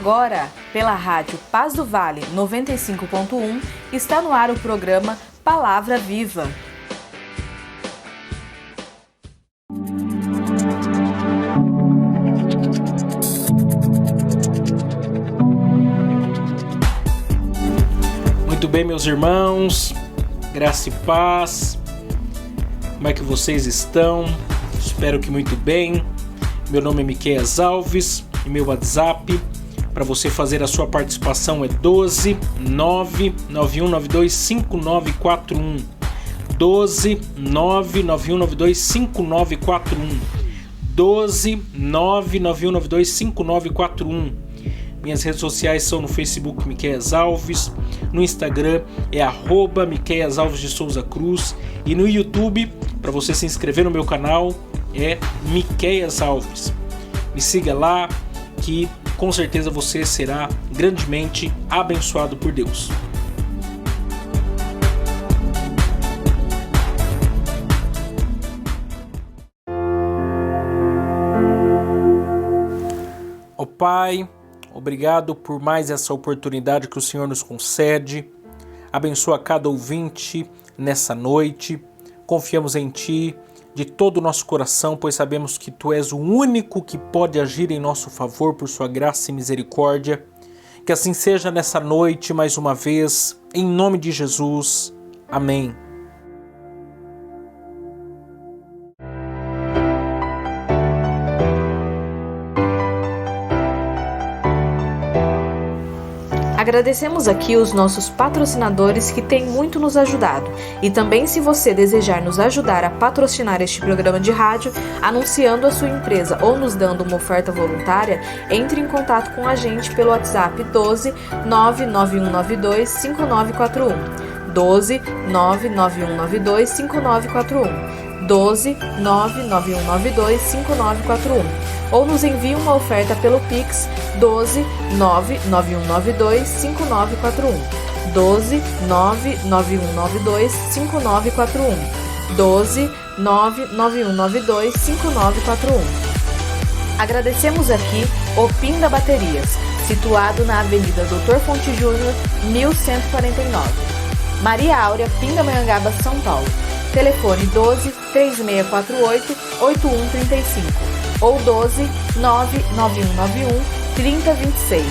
Agora, pela rádio Paz do Vale 95.1, está no ar o programa Palavra Viva. Muito bem, meus irmãos, graça e paz. Como é que vocês estão? Espero que muito bem. Meu nome é Miqueias Alves e meu WhatsApp para você fazer a sua participação é 12 99192 5941. 12 99192 5941. 12 99192 5941. Minhas redes sociais são no Facebook Miqueias Alves, no Instagram é @Miqueias Alves de Souza Cruz e no YouTube, para você se inscrever no meu canal, é Miqueias Alves. Me siga lá que com certeza você será grandemente abençoado por Deus. Ó Pai, obrigado por mais essa oportunidade que o Senhor nos concede. Abençoa cada ouvinte nessa noite. Confiamos em Ti de todo o nosso coração, pois sabemos que Tu és o único que pode agir em nosso favor por Sua graça e misericórdia. Que assim seja nessa noite mais uma vez, em nome de Jesus. Amém. Agradecemos aqui os nossos patrocinadores que têm muito nos ajudado. E também, se você desejar nos ajudar a patrocinar este programa de rádio, anunciando a sua empresa ou nos dando uma oferta voluntária, entre em contato com a gente pelo WhatsApp 12 99192 5941. 12 99192 5941. 12 99192 5941. Ou nos envie uma oferta pelo Pix 12 99192 5941. 12 99192 5941. 12 99192 5941. Agradecemos aqui o Pinda Baterias, situado na Avenida Doutor Fonte Júnior, 1149. Maria Áurea, Pindamonhangaba, São Paulo. Telefone 12 3648 8135 ou 12 99191 3026.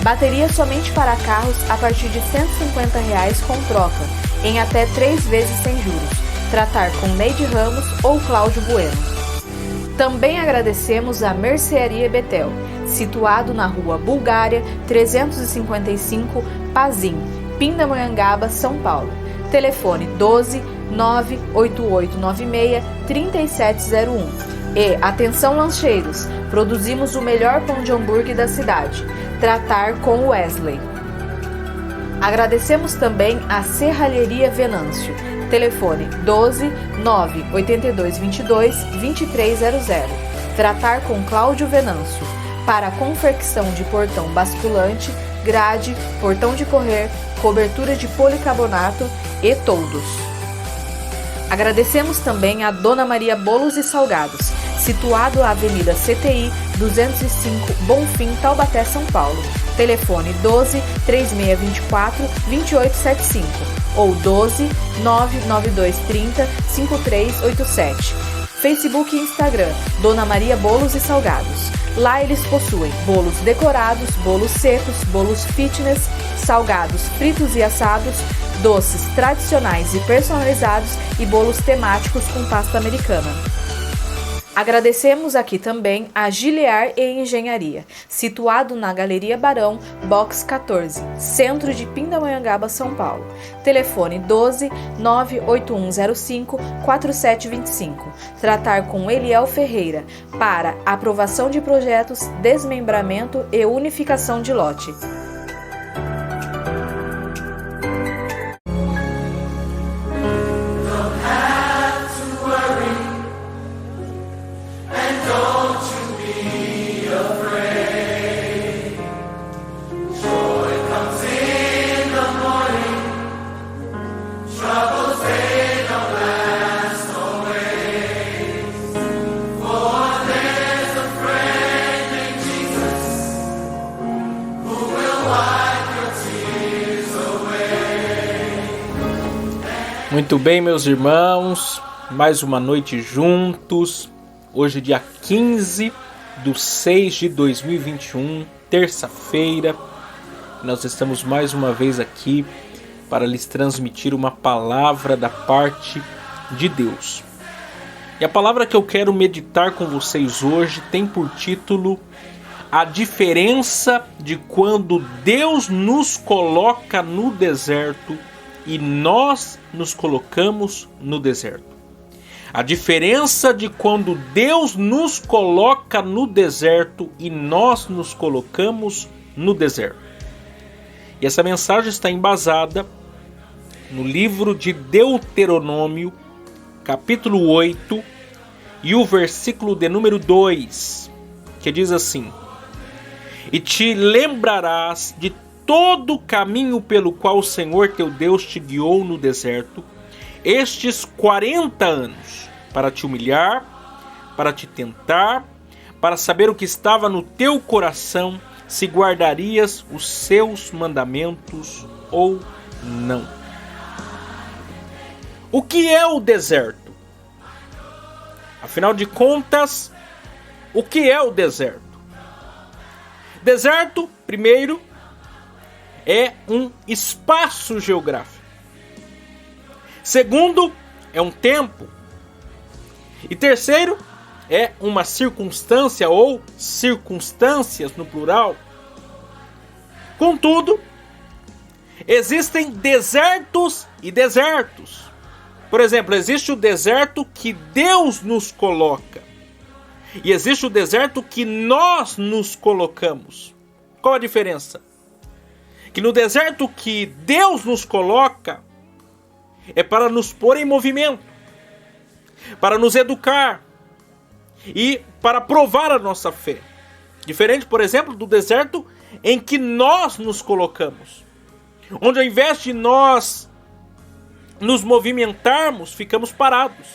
Bateria somente para carros a partir de R$ 150 com troca, em até 3 vezes sem juros. Tratar com Neide Ramos ou Cláudio Bueno. Também agradecemos a Mercearia Betel, situado na Rua Bulgária 355, Pazim, Pindamonhangaba, São Paulo. Telefone 12 98896 3701. E atenção lancheiros, produzimos o melhor pão de hambúrguer da cidade. Tratar com Wesley. Agradecemos também a Serralheria Venâncio. Telefone 12 98222 2300. Tratar com Cláudio Venâncio. Para confecção de portão basculante, grade, portão de correr, cobertura de policarbonato e toldos. Agradecemos também a Dona Maria Bolos e Salgados, situado à Avenida CTI 205, Bonfim, Taubaté, São Paulo. Telefone 12 3624 2875 ou 12 99230 5387. Facebook e Instagram, Dona Maria Bolos e Salgados. Lá eles possuem bolos decorados, bolos secos, bolos fitness, salgados fritos e assados, doces tradicionais e personalizados e bolos temáticos com pasta americana. Agradecemos aqui também a Giliar e Engenharia, situado na Galeria Barão, Box 14, centro de Pindamonhangaba, São Paulo. Telefone 12 98105 4725. Tratar com Eliel Ferreira para aprovação de projetos, desmembramento e unificação de lote. Muito bem, meus irmãos, mais uma noite juntos. Hoje, dia 15/6/2021, terça-feira. Nós estamos mais uma vez aqui para lhes transmitir uma palavra da parte de Deus. E a palavra que eu quero meditar com vocês hoje tem por título A diferença de quando Deus nos coloca no deserto e nós nos colocamos no deserto. A diferença de quando Deus nos coloca no deserto e nós nos colocamos no deserto. E essa mensagem está embasada no livro de Deuteronômio, capítulo 8, e o versículo de número 2, que diz assim: E te lembrarás de todo o caminho pelo qual o Senhor teu Deus te guiou no deserto, estes 40 anos, para te humilhar, para te tentar, para saber o que estava no teu coração, se guardarias os seus mandamentos ou não. O que é o deserto? Afinal de contas, o que é o deserto? Deserto, primeiro, é um espaço geográfico. Segundo, é um tempo. E terceiro, é uma circunstância ou circunstâncias no plural. Contudo, existem desertos e desertos. Por exemplo, existe o deserto que Deus nos coloca. E existe o deserto que nós nos colocamos. Qual a diferença? Que no deserto que Deus nos coloca é para nos pôr em movimento, para nos educar e para provar a nossa fé. Diferente, por exemplo, do deserto em que nós nos colocamos, onde ao invés de nós nos movimentarmos, ficamos parados,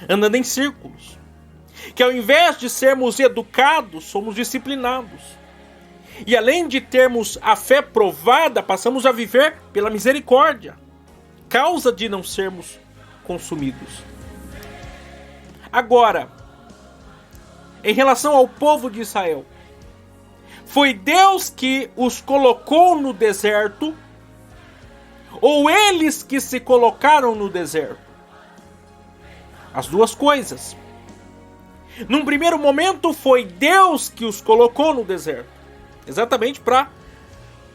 andando em círculos. Que ao invés de sermos educados, somos disciplinados. E além de termos a fé provada, passamos a viver pela misericórdia, causa de não sermos consumidos. Agora, em relação ao povo de Israel, foi Deus que os colocou no deserto ou eles que se colocaram no deserto? As duas coisas. Num primeiro momento foi Deus que os colocou no deserto, exatamente para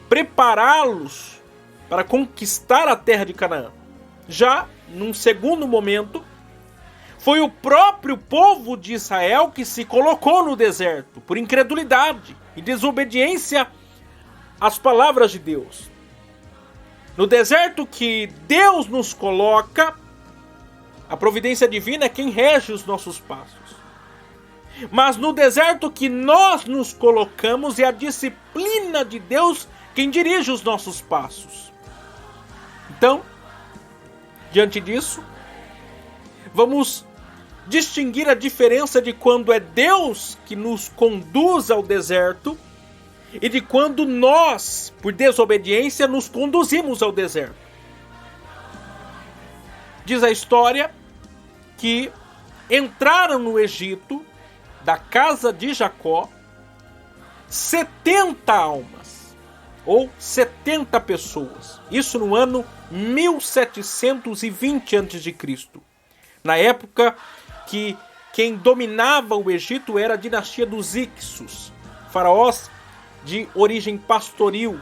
prepará-los para conquistar a terra de Canaã. Já num segundo momento, foi o próprio povo de Israel que se colocou no deserto por incredulidade e desobediência às palavras de Deus. No deserto que Deus nos coloca, a providência divina é quem rege os nossos passos. Mas no deserto que nós nos colocamos, é a disciplina de Deus quem dirige os nossos passos. Então, diante disso, vamos distinguir a diferença de quando é Deus que nos conduz ao deserto e de quando nós, por desobediência, nos conduzimos ao deserto. Diz a história que entraram no Egito, da casa de Jacó, 70 almas, ou 70 pessoas. Isso no ano 1720 a.C. Na época que quem dominava o Egito era a dinastia dos Ixos, faraós de origem pastoril,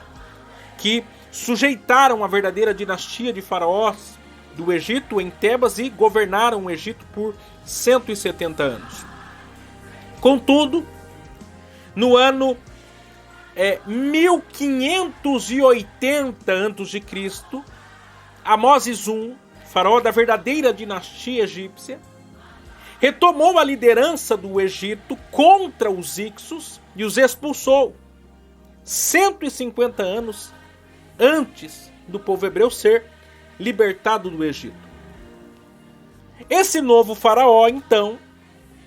que sujeitaram a verdadeira dinastia de faraós do Egito em Tebas e governaram o Egito por 170 anos. Contudo, no ano 1580 a.C., Amoses I, faraó da verdadeira dinastia egípcia, retomou a liderança do Egito contra os Ixos e os expulsou 150 anos antes do povo hebreu ser libertado do Egito. Esse novo faraó, então,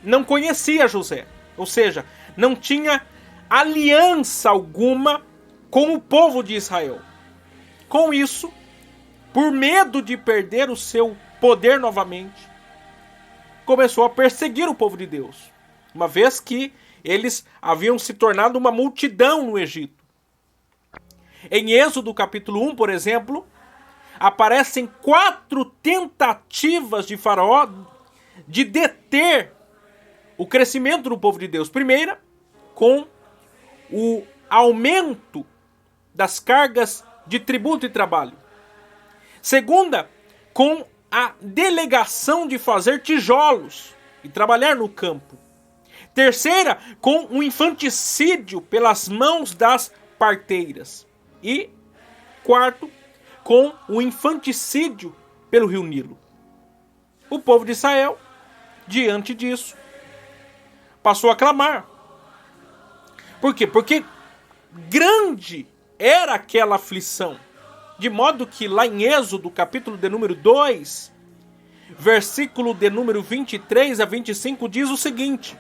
não conhecia José, ou seja, não tinha aliança alguma com o povo de Israel. Com isso, por medo de perder o seu poder novamente, começou a perseguir o povo de Deus, uma vez que eles haviam se tornado uma multidão no Egito. Em Êxodo capítulo 1, por exemplo, aparecem 4 tentativas de Faraó de deter o crescimento do povo de Deus. Primeira, com o aumento das cargas de tributo e trabalho. Segunda, com a delegação de fazer tijolos e trabalhar no campo. Terceira, com o infanticídio pelas mãos das parteiras. E quarto, com o infanticídio pelo rio Nilo. O povo de Israel, diante disso, passou a clamar. Por quê? Porque grande era aquela aflição. De modo que lá em Êxodo, capítulo de número 2, versículo de número 23 a 25, diz o seguinte: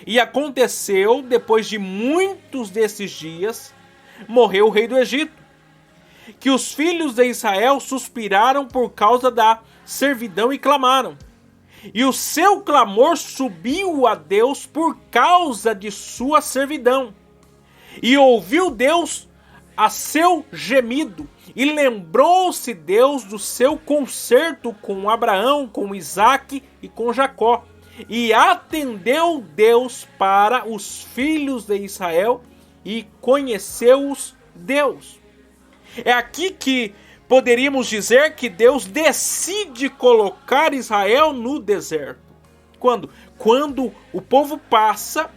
E aconteceu, depois de muitos desses dias, morreu o rei do Egito, que os filhos de Israel suspiraram por causa da servidão e clamaram. E o seu clamor subiu a Deus por causa de sua servidão. E ouviu Deus a seu gemido. E lembrou-se Deus do seu concerto com Abraão, com Isaque e com Jacó. E atendeu Deus para os filhos de Israel e conheceu-os Deus. É aqui que poderíamos dizer que Deus decide colocar Israel no deserto. Quando? Quando o povo passa,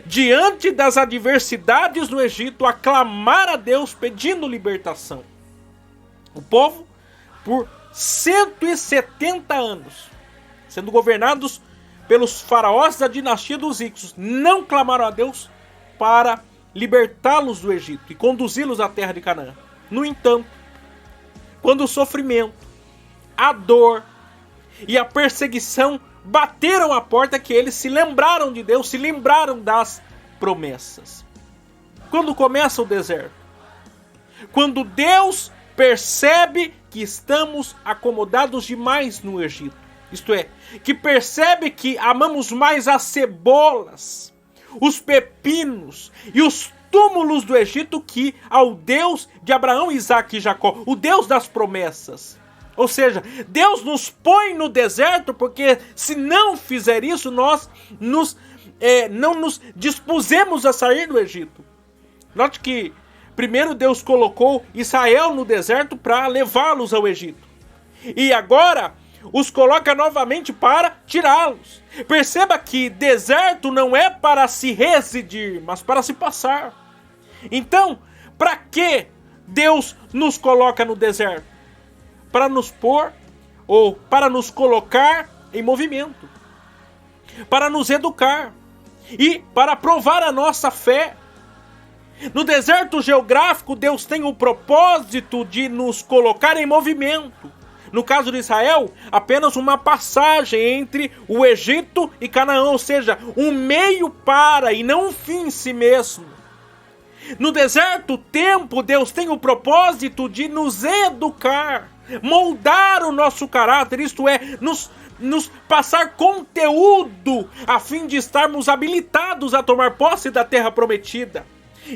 diante das adversidades no Egito, a clamar a Deus pedindo libertação. O povo, por 170 anos, sendo governados pelos faraós da dinastia dos Ixos, não clamaram a Deus para libertá-los do Egito e conduzi-los à terra de Canaã. No entanto, quando o sofrimento, a dor e a perseguição bateram a porta, que eles se lembraram de Deus, se lembraram das promessas. Quando começa o deserto? Quando Deus percebe que estamos acomodados demais no Egito. Isto é, que percebe que amamos mais as cebolas, os pepinos e os túmulos do Egito que ao Deus de Abraão, Isaque e Jacó, o Deus das promessas. Ou seja, Deus nos põe no deserto porque se não fizer isso, nós não nos dispusemos a sair do Egito. Note que primeiro Deus colocou Israel no deserto para levá-los ao Egito. E agora os coloca novamente para tirá-los. Perceba que deserto não é para se residir, mas para se passar. Então, para que Deus nos coloca no deserto? Para nos pôr, ou para nos colocar em movimento. Para nos educar. E para provar a nossa fé. No deserto geográfico, Deus tem o propósito de nos colocar em movimento. No caso de Israel, apenas uma passagem entre o Egito e Canaã, ou seja, um meio para e não um fim em si mesmo. No deserto, o tempo, Deus tem o propósito de nos educar, moldar o nosso caráter, isto é, nos passar conteúdo a fim de estarmos habilitados a tomar posse da terra prometida.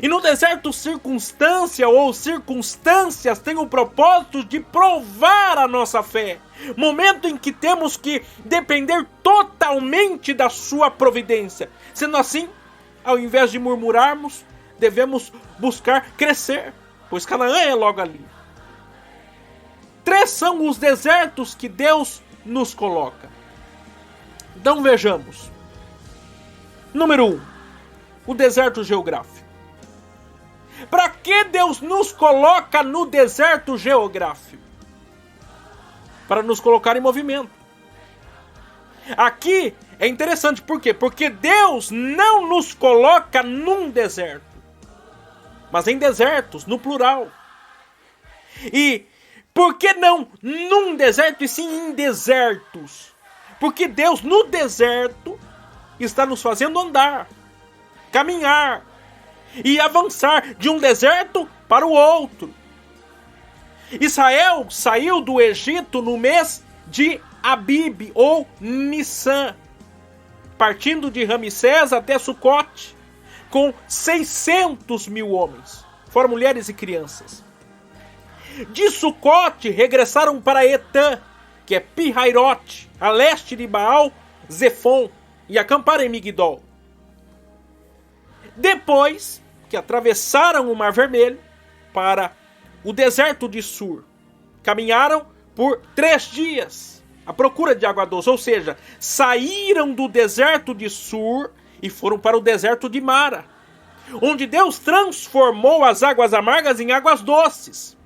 E no deserto, circunstância ou circunstâncias têm o propósito de provar a nossa fé. Momento em que temos que depender totalmente da sua providência. Sendo assim, ao invés de murmurarmos, devemos buscar crescer, pois Canaã é logo ali. 3 são os desertos que Deus nos coloca. Então vejamos. Número 1, o deserto geográfico. Para que Deus nos coloca no deserto geográfico? Para nos colocar em movimento. Aqui é interessante, por quê? Porque Deus não nos coloca num deserto, mas em desertos, no plural. E por que não num deserto e sim em desertos? Porque Deus no deserto está nos fazendo andar, caminhar e avançar de um deserto para o outro. Israel saiu do Egito no mês de Abib, ou Nissan, partindo de Ramsés até Sucote, com 600 mil homens, fora mulheres e crianças. De Sucote regressaram para Etã, que é Pi-Hairote, a leste de Baal-Zefon, e acamparam em Migdol. Depois que atravessaram o Mar Vermelho para o deserto de Sur, caminharam por 3 dias à procura de água doce, ou seja, saíram do deserto de Sur e foram para o deserto de Mara, onde Deus transformou as águas amargas em águas doces.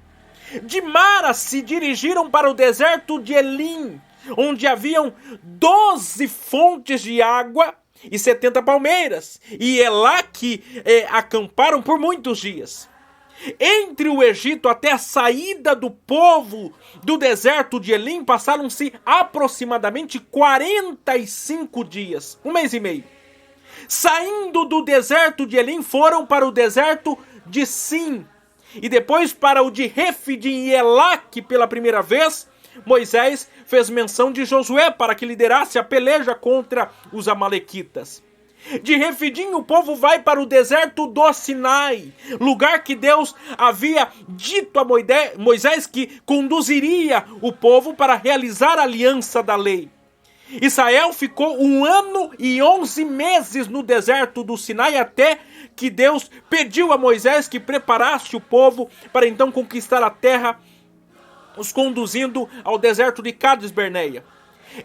De Mara se dirigiram para o deserto de Elim, onde haviam 12 fontes de água e 70 palmeiras, e é lá que acamparam por muitos dias. Entre o Egito até a saída do povo do deserto de Elim passaram-se aproximadamente 45 dias, 1 mês e meio. Saindo do deserto de Elim foram para o deserto de Sim e depois para o de Refidim e Elaque pela primeira vez. Moisés fez menção de Josué para que liderasse a peleja contra os amalequitas. De Refidim o povo vai para o deserto do Sinai, lugar que Deus havia dito a Moisés que conduziria o povo para realizar a aliança da lei. Israel ficou 1 ano e 11 meses no deserto do Sinai até que Deus pediu a Moisés que preparasse o povo para então conquistar a terra, os conduzindo ao deserto de Cades-Barneia.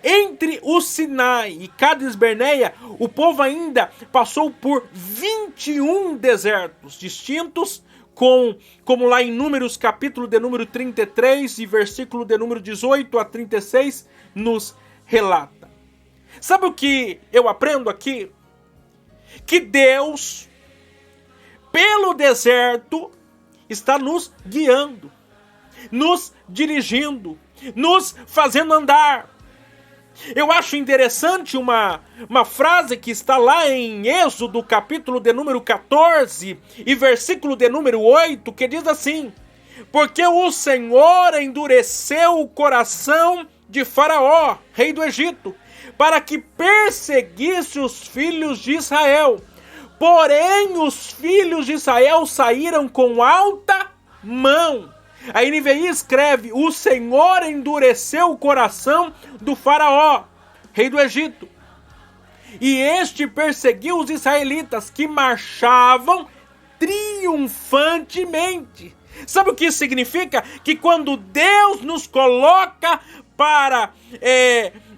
Entre o Sinai e Cades-Barneia, o povo ainda passou por 21 desertos distintos, como lá em Números, capítulo de número 33 e versículo de número 18 a 36, nos relata. Sabe o que eu aprendo aqui? Que Deus, pelo deserto, está nos guiando, nos dirigindo, nos fazendo andar. Eu acho interessante uma frase que está lá em Êxodo, capítulo de número 14 e versículo de número 8, que diz assim: porque o Senhor endureceu o coração de Faraó, rei do Egito, para que perseguisse os filhos de Israel. Porém, os filhos de Israel saíram com alta mão. A NVI escreve: o Senhor endureceu o coração do Faraó, rei do Egito, e este perseguiu os israelitas que marchavam triunfantemente. Sabe o que isso significa? Que quando Deus nos coloca para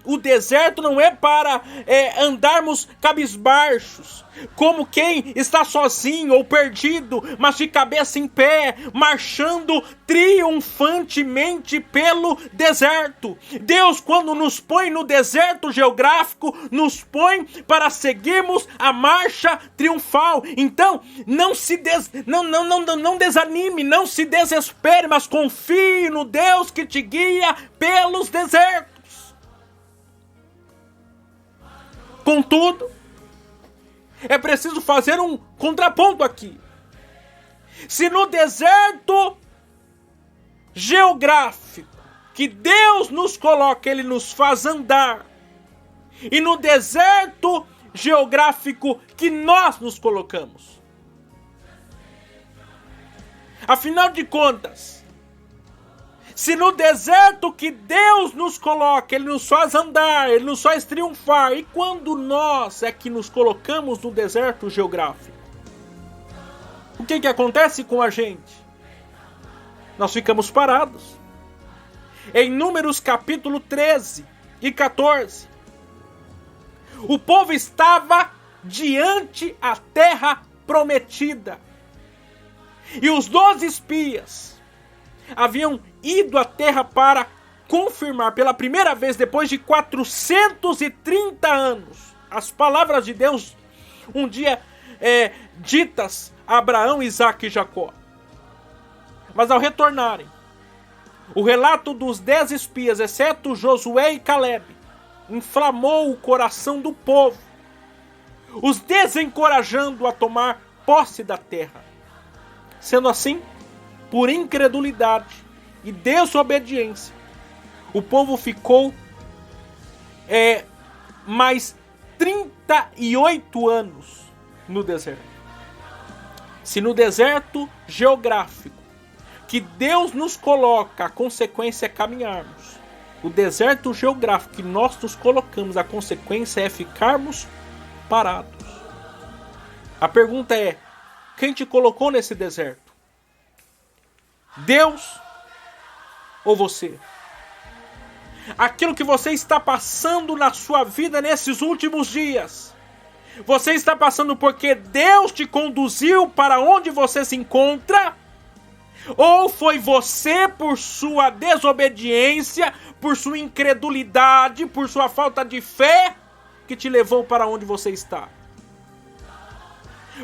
o deserto, não é para andarmos cabisbaixos, como quem está sozinho ou perdido, mas de cabeça em pé, marchando triunfantemente pelo deserto. Deus, quando nos põe no deserto geográfico, nos põe para seguirmos a marcha triunfal. Então, não desanime, não se desespere, mas confie no Deus que te guia pelos desertos. Contudo, é preciso fazer um contraponto aqui. Se no deserto geográfico que Deus nos coloca, Ele nos faz andar, e no deserto geográfico que nós nos colocamos, afinal de contas, se no deserto que Deus nos coloca, Ele nos faz andar, Ele nos faz triunfar, e quando nós é que nos colocamos no deserto geográfico, o que acontece com a gente? Nós ficamos parados. Em Números capítulo 13 e 14, o povo estava diante a terra prometida, e os 12 espias haviam ido à terra para confirmar pela primeira vez, depois de 430 anos, as palavras de Deus um dia ditas a Abraão, Isaque e Jacó. Mas ao retornarem, o relato dos 10 espias, exceto Josué e Caleb, inflamou o coração do povo, os desencorajando a tomar posse da terra. Sendo assim, por incredulidade, e desobediência, o povo ficou mais 38 anos no deserto. Se no deserto geográfico que Deus nos coloca, a consequência é caminharmos, o deserto geográfico que nós nos colocamos, a consequência é ficarmos parados. A pergunta é: quem te colocou nesse deserto? Deus ou você? Aquilo que você está passando na sua vida nesses últimos dias, você está passando porque Deus te conduziu para onde você se encontra? Ou foi você, por sua desobediência, por sua incredulidade, por sua falta de fé, que te levou para onde você está?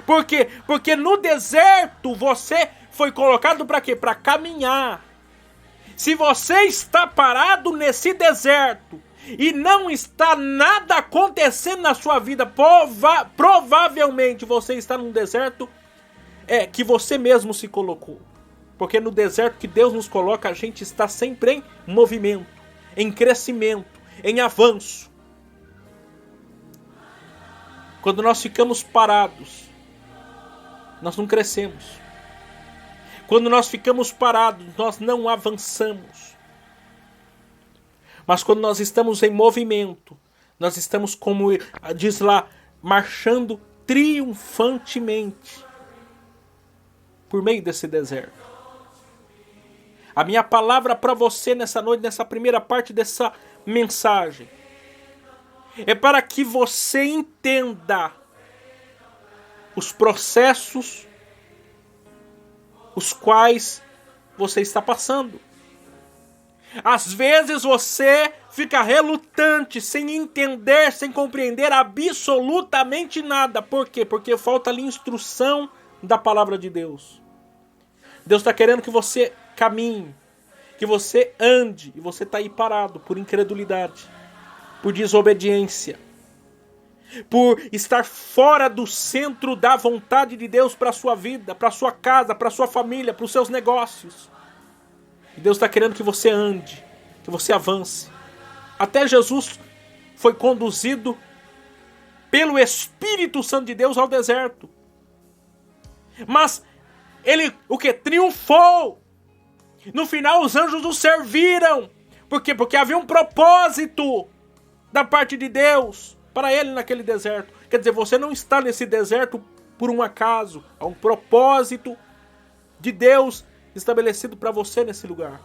Por quê? Porque no deserto você foi colocado para quê? Para caminhar. Se você está parado nesse deserto e não está nada acontecendo na sua vida, provavelmente você está num deserto que você mesmo se colocou. Porque no deserto que Deus nos coloca, a gente está sempre em movimento, em crescimento, em avanço. Quando nós ficamos parados, nós não crescemos. Quando nós ficamos parados, nós não avançamos. Mas quando nós estamos em movimento, nós estamos, como diz lá, marchando triunfantemente por meio desse deserto. A minha palavra para você nessa noite, nessa primeira parte dessa mensagem, é para que você entenda os processos os quais você está passando. Às vezes você fica relutante, sem entender, sem compreender absolutamente nada. Por quê? Porque falta ali instrução da palavra de Deus. Deus está querendo que você caminhe, que você ande, e você está aí parado por incredulidade, por desobediência, por estar fora do centro da vontade de Deus para a sua vida, para a sua casa, para a sua família, para os seus negócios. E Deus está querendo que você ande, que você avance. Até Jesus foi conduzido pelo Espírito Santo de Deus ao deserto. Mas ele, triunfou. No final os anjos o serviram. Por quê? Porque havia um propósito da parte de Deus para ele naquele deserto. Quer dizer, você não está nesse deserto por um acaso. Há um propósito de Deus estabelecido para você nesse lugar.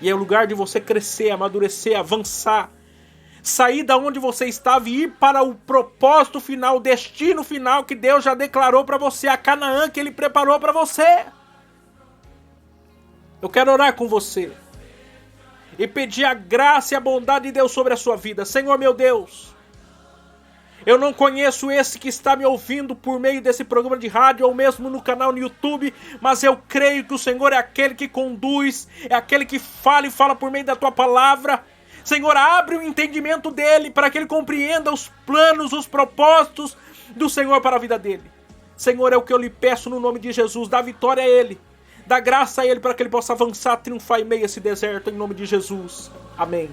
E é o lugar de você crescer, amadurecer, avançar. Sair da onde você estava e ir para o propósito final, o destino final que Deus já declarou para você. A Canaã que Ele preparou para você. Eu quero orar com você e pedir a graça e a bondade de Deus sobre a sua vida. Senhor meu Deus, eu não conheço esse que está me ouvindo por meio desse programa de rádio ou mesmo no canal no YouTube, mas eu creio que o Senhor é aquele que conduz, é aquele que fala e fala por meio da tua palavra. Senhor, abre o entendimento dele para que ele compreenda os planos, os propósitos do Senhor para a vida dele. Senhor, é o que eu lhe peço no nome de Jesus. Dá vitória a ele, dá graça a ele para que ele possa avançar, triunfar em meio a esse deserto, em nome de Jesus. Amém.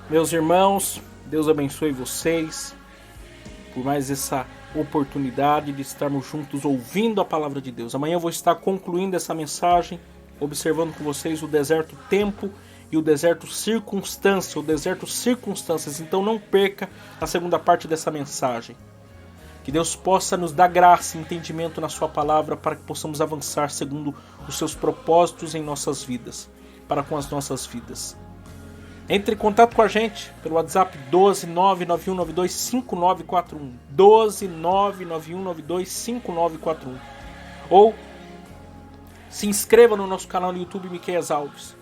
Meus irmãos, Deus abençoe vocês por mais essa oportunidade de estarmos juntos ouvindo a palavra de Deus. Amanhã eu vou estar concluindo essa mensagem, observando com vocês o deserto tempo e o deserto circunstância, o deserto circunstâncias. Então não perca a segunda parte dessa mensagem. Que Deus possa nos dar graça e entendimento na sua palavra para que possamos avançar segundo os seus propósitos em nossas vidas, para com as nossas vidas. Entre em contato com a gente pelo WhatsApp 12991925941, 12991925941, ou se inscreva no nosso canal no YouTube Miqueias Alves.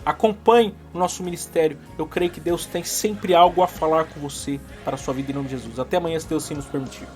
Acompanhe o nosso ministério. Eu creio que Deus tem sempre algo a falar com você para a sua vida em nome de Jesus. Até amanhã, se Deus sim nos permitir.